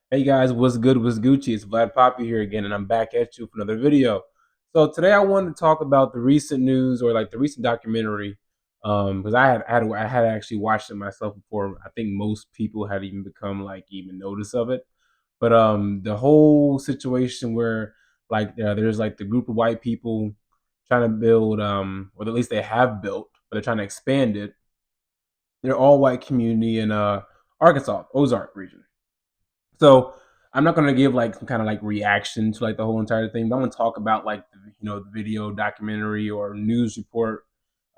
Hey guys, what's good? What's Gucci? It's Vlad Poppy here again, and I'm back at you for another video. So today I wanted to talk about the recent news or like the recent documentary, because I had actually watched it myself before. I think most people had even become like even notice of it. But the whole situation where like there's like the group of white people trying to build, or at least they have built, but they're trying to expand it. They're all white community in Arkansas, Ozark region. So I'm not gonna give like some kind of like reaction to like the whole entire thing, but I'm gonna talk about like the video documentary or news report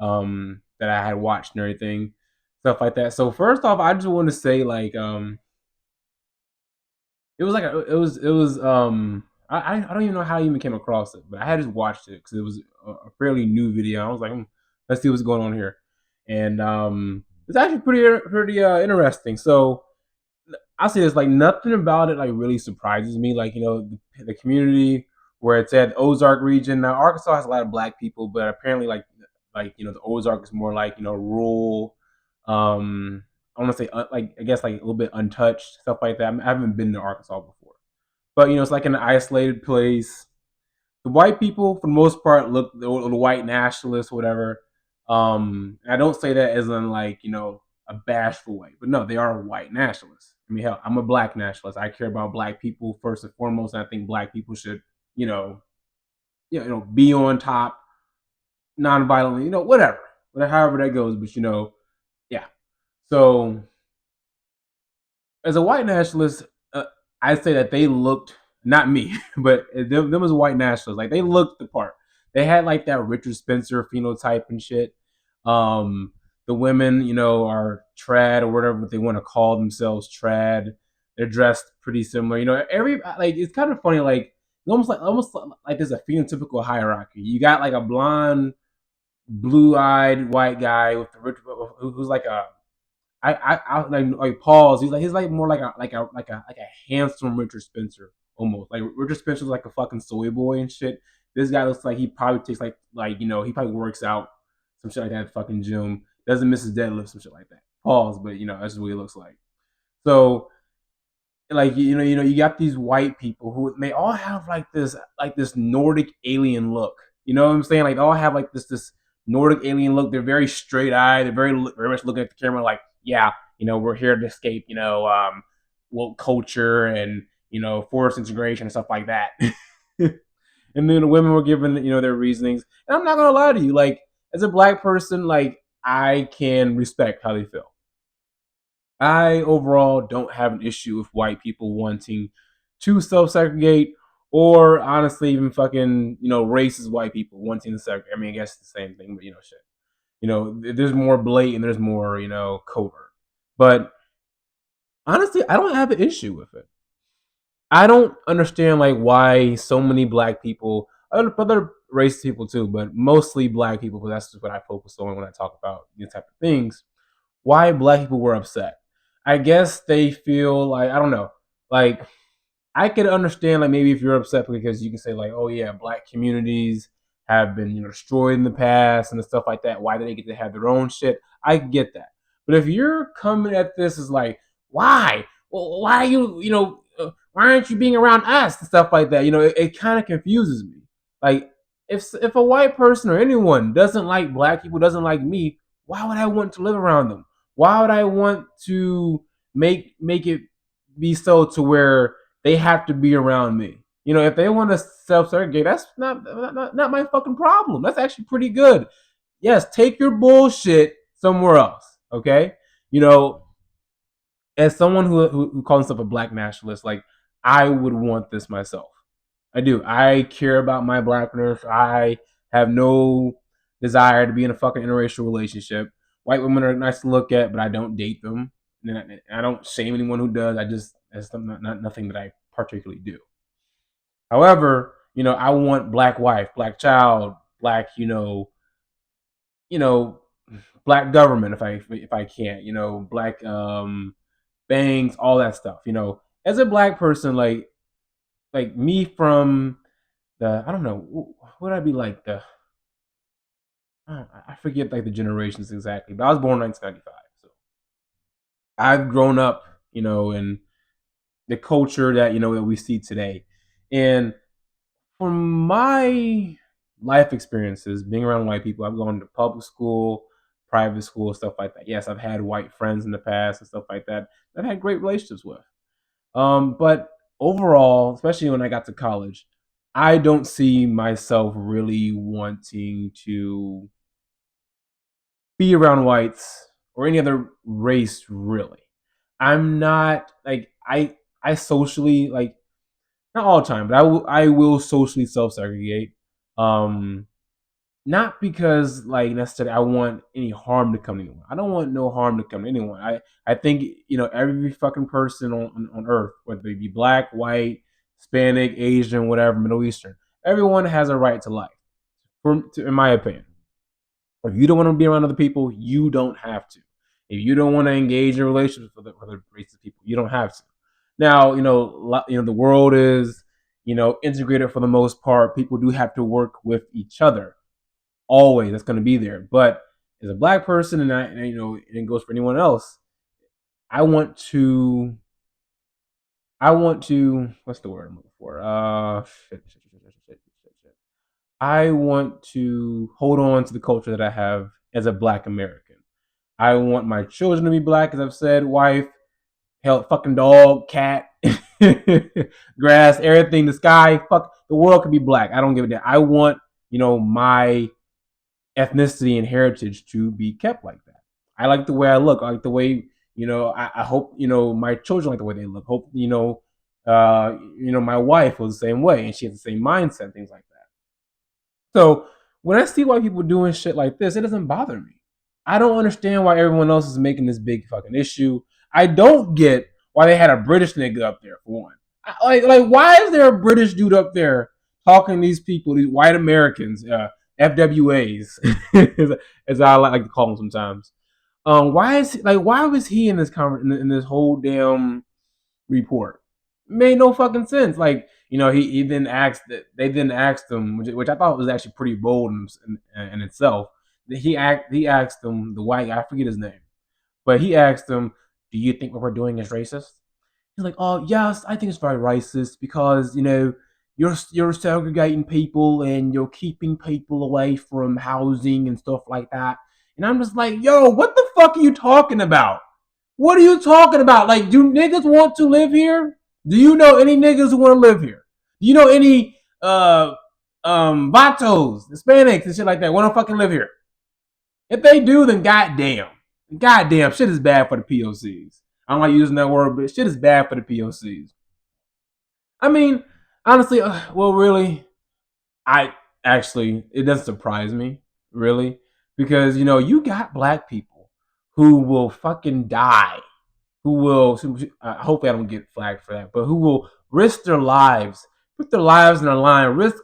that I had watched and everything, stuff like that. So first off, I just want to say like it was like I don't even know how I even came across it, but I had just watched it because it was a fairly new video. I was like, let's see what's going on here, and it's actually pretty interesting. So I'll say this: like nothing about it like really surprises me. Like the community where it's at Ozark region. Now Arkansas has a lot of black people, but apparently the Ozark is more like rural. I want to say like I guess like a little bit untouched stuff like that. I haven't been to Arkansas before, but it's like an isolated place. The white people, for the most part, look the white nationalists, whatever. I don't say that as in like a bashful way, but no, they are white nationalists. I mean, hell, I'm a black nationalist. I care about black people first and foremost. And I think black people should, you know, be on top, non-violently, whatever, however that goes. But yeah. So as a white nationalist, I'd say that they looked not me, but them as white nationalists, like they looked the part. They had like that Richard Spencer phenotype and shit. Um, the women, are trad or whatever they want to call themselves, trad. They're dressed pretty similar. Every like it's kind of funny, like almost like there's a phenotypical hierarchy. You got like a blonde, blue-eyed white guy with the who's like a I like pause. He's like more like a handsome Richard Spencer almost. Like Richard Spencer's like a fucking soy boy and shit. This guy looks like he probably takes he probably works out some shit like that at the fucking gym. Doesn't miss his deadlift, some shit like that. Pause, but that's just what he looks like. So like you got these white people who they all have like this Nordic alien look. You know what I'm saying? Like they all have like this Nordic alien look. They're very straight eyed. They're very much looking at the camera like, yeah, we're here to escape, woke culture and forced integration and stuff like that. And then the women were given their reasonings. And I'm not gonna lie to you, like as a black person, like I can respect how they feel. I overall don't have an issue with white people wanting to self segregate or honestly even fucking, racist white people wanting to segregate. I mean, I guess it's the same thing, but shit. There's more blatant, there's more, covert. But honestly, I don't have an issue with it. I don't understand like why so many black people, other race people too, but mostly black people, because that's just what I focus on when I talk about these type of things. Why black people were upset? I guess they feel like I don't know, like I could understand like maybe if you're upset because you can say like, oh yeah, black communities have been destroyed in the past and stuff like that. Why do they get to have their own shit? I get that, but if you're coming at this as like, why? Well, why are you why aren't you being around us and stuff like that? It kind of confuses me. Like if a white person or anyone doesn't like black people, doesn't like me, why would I want to live around them? Why would I want to make it be so to where they have to be around me? If they want to self segregate, that's not my fucking problem. That's actually pretty good. Yes, take your bullshit somewhere else. Okay, you know, as someone who calls himself a black nationalist, like I would want this myself. I do. I care about my blackness. I have no desire to be in a fucking interracial relationship. White women are nice to look at, but I don't date them. And I don't shame anyone who does. I just that's not nothing that I particularly do. However, I want black wife, black child, black, you know, black government if I can't, black bangs, all that stuff. As a black person, like me from I don't know, what would I be like I forget like the generations exactly, but I was born in 1995, so I've grown up, in the culture that that we see today. And from my life experiences, being around white people, I've gone to public school, private school, stuff like that. Yes, I've had white friends in the past and stuff like that. I've had great relationships with. But overall, especially when I got to college, I don't see myself really wanting to be around whites or any other race really. I'm not like I socially like not all the time, but I will socially self segregate. Um, Not because like necessarily I want any harm to come to anyone. I don't want no harm to come to anyone. I think every fucking person on earth, whether they be black, white, Hispanic, Asian, whatever, Middle Eastern, everyone has a right to life. In my opinion, if you don't want to be around other people, you don't have to. If you don't want to engage in relationships with other races of people, you don't have to. Now, the world is integrated for the most part. People do have to work with each other always. That's going to be there. But as a black person, and it goes for anyone else, I want to. What's the word I'm looking for? I want to hold on to the culture that I have as a black American. I want my children to be black, as I've said, wife, hell, fucking dog, cat, grass, everything, the sky, fuck, the world could be black. I don't give a damn. I want, my ethnicity and heritage to be kept like that. I like the way I look. I like the way, I hope, my children like the way they look. Hope, my wife was the same way and she has the same mindset, things like that. So when I see white people doing shit like this, it doesn't bother me. I don't understand why everyone else is making this big fucking issue. I don't get why they had a British nigga up there for one. Like why is there a British dude up there talking to these people, these white Americans, FWAs, as I like to call them sometimes. Why was he in this in this whole damn report? Made no fucking sense. Like he then asked that they then asked him, which I thought was actually pretty bold in itself. He asked him, the white guy, I forget his name, but he asked him, "Do you think what we're doing is racist?" He's like, "Oh yes, I think it's very racist because you're segregating people and you're keeping people away from housing and stuff like that." And I'm just like, "Yo, what the fuck are you talking about? What are you talking about? Like, do niggas want to live here? Do you know any niggas who want to live here? Do you know any vatos, Hispanics and shit like that want to fucking live here? If they do, then goddamn, shit is bad for the POCs. I don't like using that word, but shit is bad for the POCs. I mean, honestly, well, really, I actually it doesn't surprise me really because you got black people who will fucking die, who will hopefully I don't get flagged for that, but who will risk their lives, put their lives in the line, risk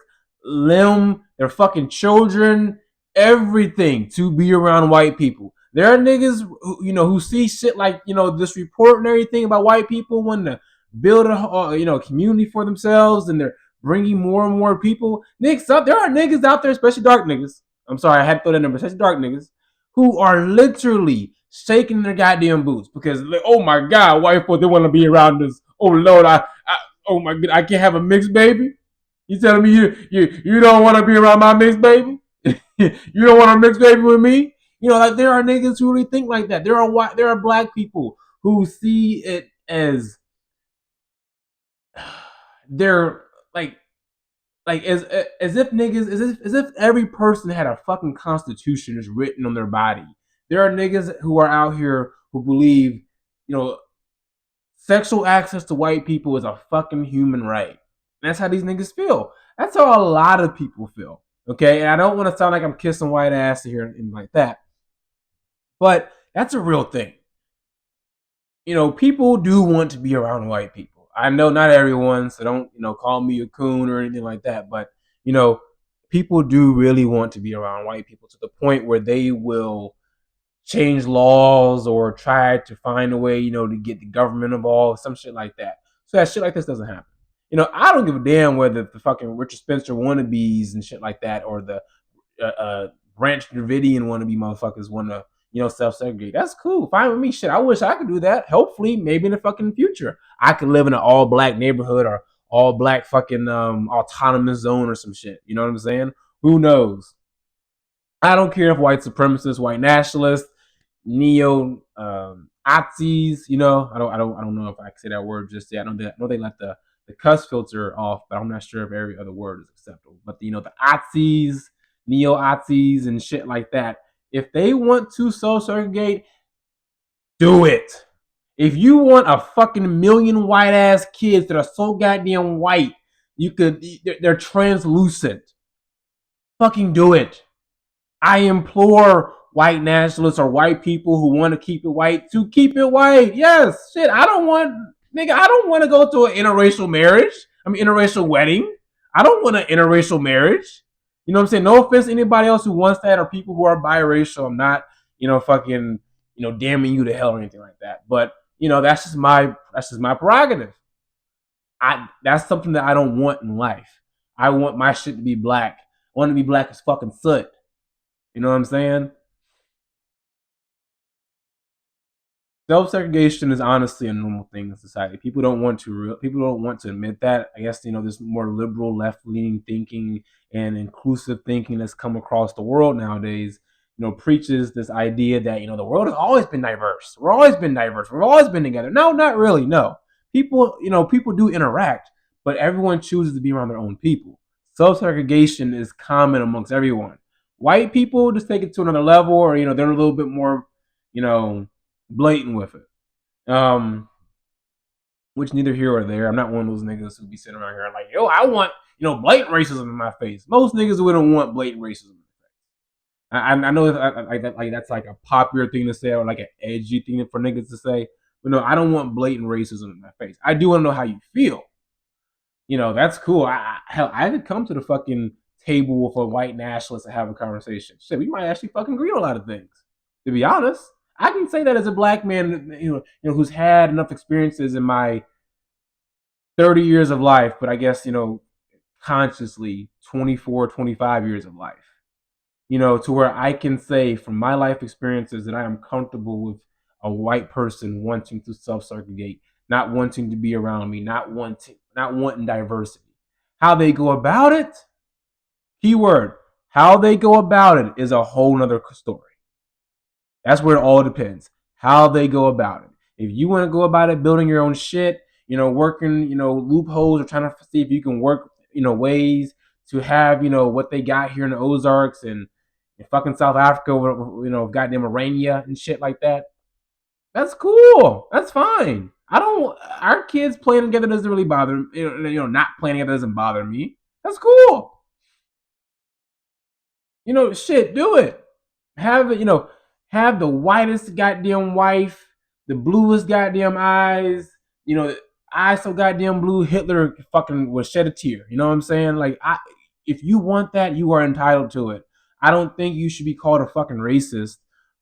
their fucking children, everything to be around white people. There are niggas who see shit like this report and everything about white people wanting to build a community for themselves, and they're bringing more and more people. Niggas, there are niggas out there, especially dark niggas. I'm sorry, I had to throw that number, especially dark niggas who are literally shaking their goddamn boots because oh my god, white folks they want to be around us. Oh lord, oh my god, I can't have a mixed baby. You telling me you don't want to be around my mixed baby? You don't want a mixed baby with me? Like there are niggas who really think like that. There are black people who see it as they're like as if niggas as if every person had a fucking constitution is written on their body. There are niggas who are out here who believe, sexual access to white people is a fucking human right. And that's how these niggas feel. That's how a lot of people feel. Okay, and I don't want to sound like I'm kissing white ass here and like that, but that's a real thing. People do want to be around white people. I know not everyone, so don't call me a coon or anything like that. But you know, people do really want to be around white people to the point where they will change laws or try to find a way, to get the government involved, some shit like that. So that shit like this doesn't happen. I don't give a damn whether the fucking Richard Spencer wannabes and shit like that, or the Branch Dravidian wannabe motherfuckers want to, self-segregate. That's cool. Fine with me. Shit, I wish I could do that. Hopefully, maybe in the fucking future, I could live in an all-black neighborhood or all-black fucking autonomous zone or some shit. You know what I'm saying? Who knows? I don't care if white supremacists, white nationalists, neo Nazis, I don't know if I can say that word just yet. I know they let the cuss filter off, but I'm not sure if every other word is acceptable. But the Nazis, neo Nazis, and shit like that, if they want to self segregate, do it. If you want a fucking million white ass kids that are so goddamn white, they're translucent. Fucking do it. I implore white nationalists or white people who want to keep it white to keep it white. Yes, shit. I don't want to go to an interracial marriage. Interracial wedding. I don't want an interracial marriage. You know what I'm saying? No offense to anybody else who wants that or people who are biracial. I'm not, fucking, damning you to hell or anything like that. But, that's just my prerogative. That's something that I don't want in life. I want my shit to be black. I want to be black as fucking soot. You know what I'm saying? Self-segregation is honestly a normal thing in society. People don't want to admit that. I guess this more liberal, left-leaning thinking and inclusive thinking that's come across the world nowadays. Preaches this idea that the world has always been diverse. We're always been diverse. We've always been together. No, not really. No, people do interact, but everyone chooses to be around their own people. Self-segregation is common amongst everyone. White people just take it to another level, or they're a little bit more, you know blatant with it. Which neither here or there. I'm not one of those niggas who be sitting around here like, yo, I want, blatant racism in my face. Most niggas wouldn't want blatant racism. I know that's like a popular thing to say or like an edgy thing for niggas to say. But no, I don't want blatant racism in my face. I do want to know how you feel. That's cool. Hell, I could come to the fucking table with a white nationalist and have a conversation. Shit, we might actually fucking agree on a lot of things. To be honest, I can say that as a black man, who's had enough experiences in my 30 years of life, but I guess, consciously 24, 25 years of life, to where I can say from my life experiences that I am comfortable with a white person wanting to self-segregate, not wanting to be around me, not wanting diversity. How they go about it, keyword, how they go about it is a whole nother story. That's where it all depends. How they go about it. If you want to go about it building your own shit, working, loopholes or trying to see if you can work, ways to have, what they got here in the Ozarks and in fucking South Africa, goddamn Arania and shit like that. That's cool. That's fine. Our kids playing together doesn't really bother me. Not playing together doesn't bother me. That's cool. Shit, do it. Have it, have the whitest goddamn wife, the bluest goddamn eyes, eyes so goddamn blue, Hitler fucking would shed a tear. You know what I'm saying? Like, if you want that, you are entitled to it. I don't think you should be called a fucking racist,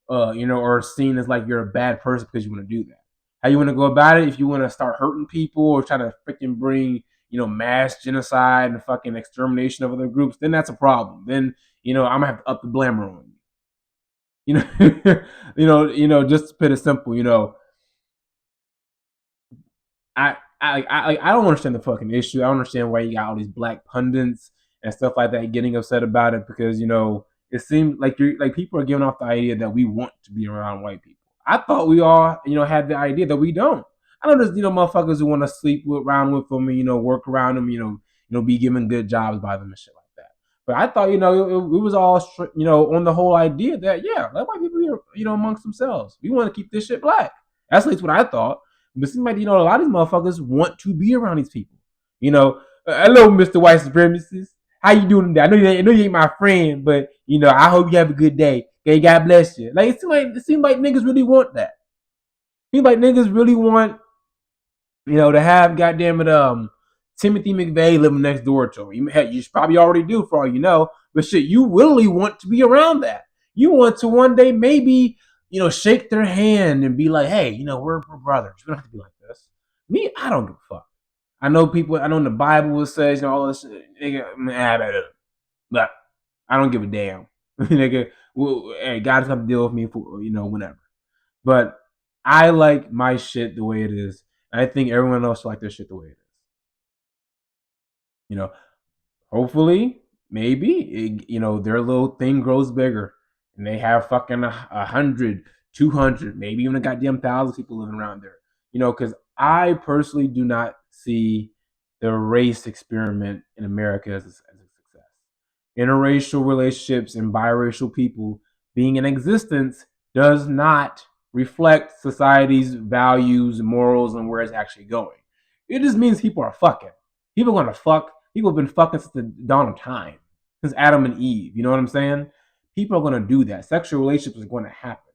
or seen as like you're a bad person because you want to do that. How you want to go about it? If you want to start hurting people or try to freaking bring, mass genocide and fucking extermination of other groups, then that's a problem. Then, I'm gonna have to up the blammer on you. Just to put it simple, I don't understand the fucking issue. I don't understand why you got all these black pundits and stuff like that getting upset about it because it seems like people are giving off the idea that we want to be around white people. I thought we all had the idea that we don't. I know there's motherfuckers who want to sleep around with them and work around them, be given good jobs by them and shit like that. But I thought it was all on the whole idea that let white people be amongst themselves. We want to keep this shit black. That's at least what I thought. But it seems like, a lot of these motherfuckers want to be around these people. Hello, Mr. White Supremacist. How you doing today? I know you ain't my friend, but, I hope you have a good day. Okay, God bless you. Like, it seems like niggas really want that. It seems like niggas really want, to have, goddamn it, Timothy McVeigh living next door to him. You probably already do for all you know, but shit, you really want to be around that. You want to one day maybe, shake their hand and be like, hey, we're brothers. We don't have to be like this. Me, I don't give a fuck. I know in the Bible it says, all this shit, nigga, but I don't give a damn. Nigga, Well, hey, God have to deal with me for whenever. But I like my shit the way it is. I think everyone else like their shit the way it is. You know, hopefully, maybe their little thing grows bigger, and they have fucking 100, 200, maybe even a goddamn 1,000 people living around there. Because I personally do not see the race experiment in America as a success. Interracial relationships and biracial people being in existence does not reflect society's values, morals, and where it's actually going. It just means people are fucking. People are gonna fuck. People have been fucking since the dawn of time, since Adam and Eve. You know what I'm saying? People are gonna do that. Sexual relationships are going to happen.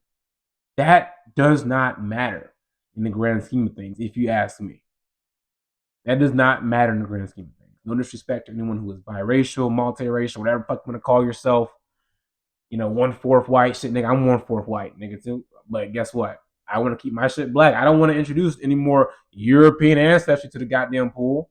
That does not matter in the grand scheme of things, if you ask me. That does not matter in the grand scheme of things. No disrespect to anyone who is biracial, multiracial, whatever the fuck you want to call yourself. 1/4 white shit, nigga. I'm 1/4 white, nigga, too. But guess what? I want to keep my shit black. I don't want to introduce any more European ancestry to the goddamn pool.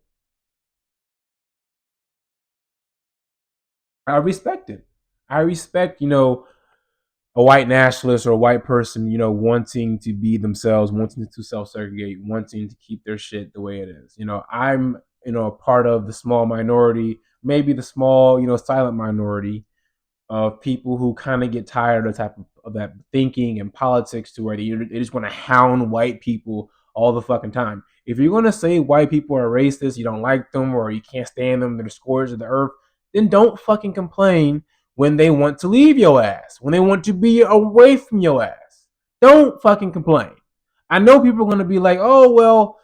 I respect it. I respect, a white nationalist or a white person, wanting to be themselves, wanting to self-segregate, wanting to keep their shit the way it is. I'm, a part of the small minority, maybe the small, silent minority of people who kind of get tired of that thinking and politics to where they just want to hound white people all the fucking time. If you're gonna say white people are racist, you don't like them, or you can't stand them, they're the scourge of the earth, then don't fucking complain when they want to leave your ass, when they want to be away from your ass. Don't fucking complain. I know people are gonna be like, oh well,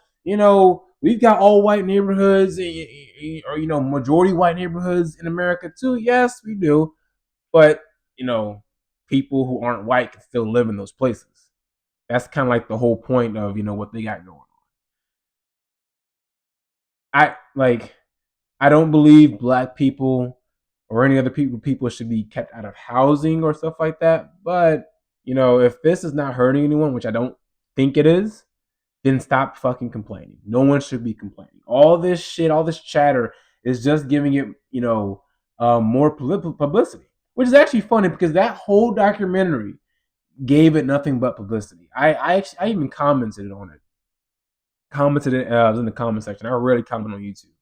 we've got all white neighborhoods, or majority white neighborhoods in America too. Yes, we do, but you know, people who aren't white can still live in those places. That's kind of like the whole point of what they got going on. I like I don't believe black people or any other people should be kept out of housing or stuff like that. But if this is not hurting anyone, which I don't think it is, then stop fucking complaining. No one should be complaining. All this shit, all this chatter is just giving it, more publicity, which is actually funny because that whole documentary gave it nothing but publicity. I even commented on it. Commented it. I was in the comment section. I rarely comment on YouTube,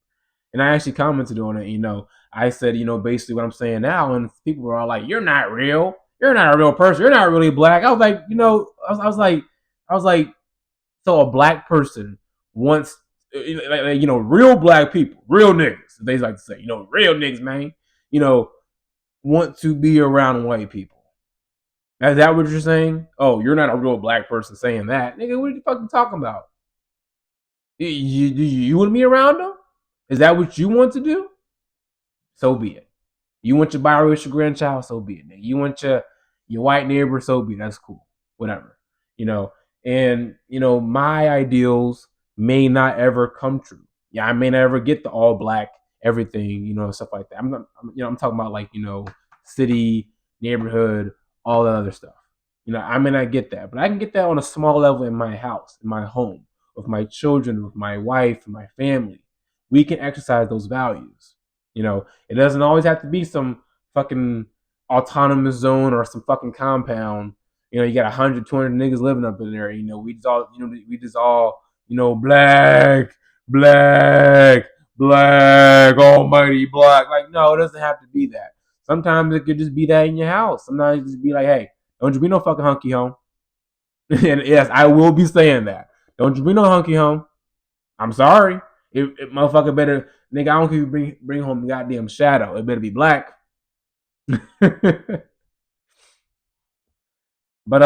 and I actually commented on it. I said, basically what I'm saying now, and people were all like, "You're not real. You're not a real person. You're not really black." I was like, I was like, so a black person wants, real black people, real niggas. They like to say, real niggas, man. Want to be around white people. Is that what you're saying? Oh, you're not a real black person saying that, nigga. What are you fucking talking about? You want me around them? Is that what you want to do? So be it. You want your biracial grandchild? So be it. Nigga. You want your white neighbor? So be it. That's cool. Whatever. You know, and my ideals may not ever come true. Yeah, I may not ever get the all black everything. Stuff like that. I'm not. I'm talking about like city, neighborhood, all that other stuff. I may not get that, but I can get that on a small level in my house, in my home, with my children, with my wife, my family. We can exercise those values. It doesn't always have to be some fucking autonomous zone or some fucking compound. You got 100, 200 niggas living up in there. We just all, black, black, black, almighty black. Like, no, it doesn't have to be that. Sometimes it could just be that in your house. Sometimes it just be like, hey, don't you be no fucking hunky home. And yes, I will be saying that. Don't you be no hunky home. I'm sorry. If motherfucker better, nigga, I don't care if you bring home the goddamn shadow. It better be black. But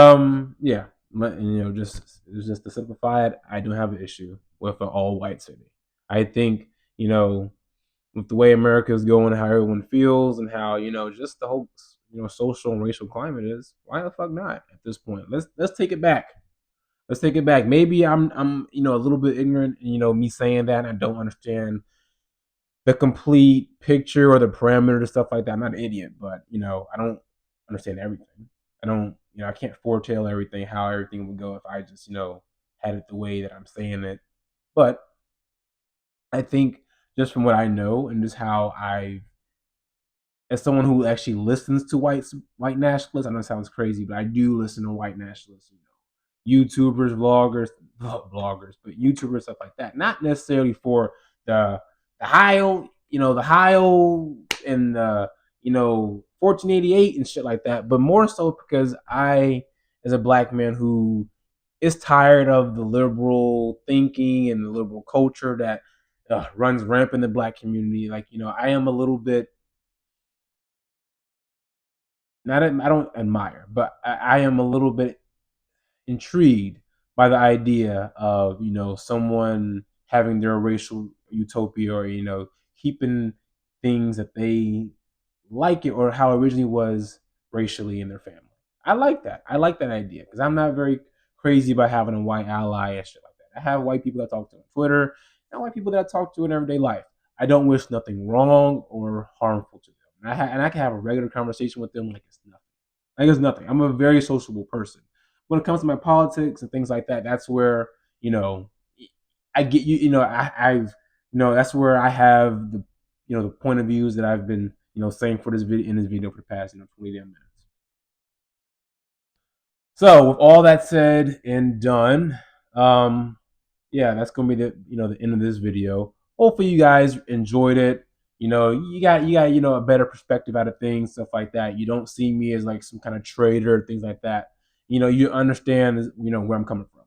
yeah. Just to simplify it, I don't have an issue with an all white city. I think, with the way America is going, how everyone feels, and how just the whole social and racial climate is. Why the fuck not at this point? Let's take it back. Let's take it back. Maybe I'm a little bit ignorant. Me saying that, and I don't understand the complete picture or the parameters, stuff like that. I'm not an idiot, but I don't understand everything. I don't, I can't foretell everything, how everything would go if I just, had it the way that I'm saying it. But I think just from what I know and just how I've as someone who actually listens to white nationalists, I know it sounds crazy, but I do listen to white nationalists. YouTubers, vloggers, but YouTubers, stuff like that. Not necessarily for the the high and the 1488 and shit like that, but more so because I, as a black man who is tired of the liberal thinking and the liberal culture that runs rampant in the black community. Like, I am a little bit not I don't admire, but I am a little bit intrigued by the idea of someone having their racial utopia, or keeping things that they like it or how it originally was racially in their family. I like that. I like that idea because I'm not very crazy about having a white ally and shit like that. I have white people that I talk to on Twitter and white people that I talk to in everyday life. I don't wish nothing wrong or harmful to them. And I can have a regular conversation with them like it's nothing. Like it's nothing. I'm a very sociable person. When it comes to my politics and things like that, that's where I get I've that's where I have the point of views that I've been saying for this video in this video for the past 20 damn minutes. So with all that said and done, yeah, that's gonna be the end of this video. Hopefully you guys enjoyed it. You got a better perspective out of things, stuff like that. You don't see me as like some kind of traitor, things like that. You understand where I'm coming from.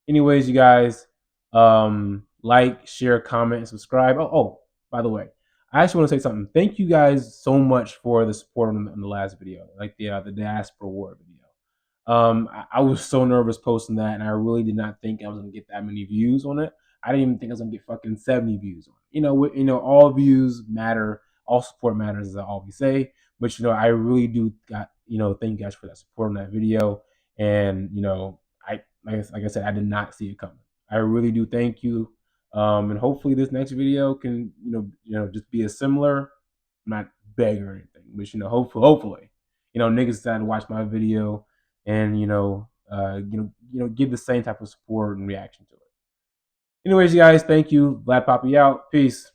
Anyways, you guys, like, share, comment, and subscribe. Oh, by the way, I actually want to say something. Thank you guys so much for the support on the last video, like the diaspora war video. I was so nervous posting that, and I really did not think I was gonna get that many views on it. I didn't even think I was gonna get fucking 70 views on it. All views matter, all support matters, as I always say. But I really do thank you guys for that support on that video. And I like I said, I did not see it coming. I really do thank you. And hopefully this next video can just be a similar. I'm not begging or anything, but hopefully niggas decide to watch my video and give the same type of support and reaction to it. Anyways, you guys, thank you. Vlad Poppy out. Peace.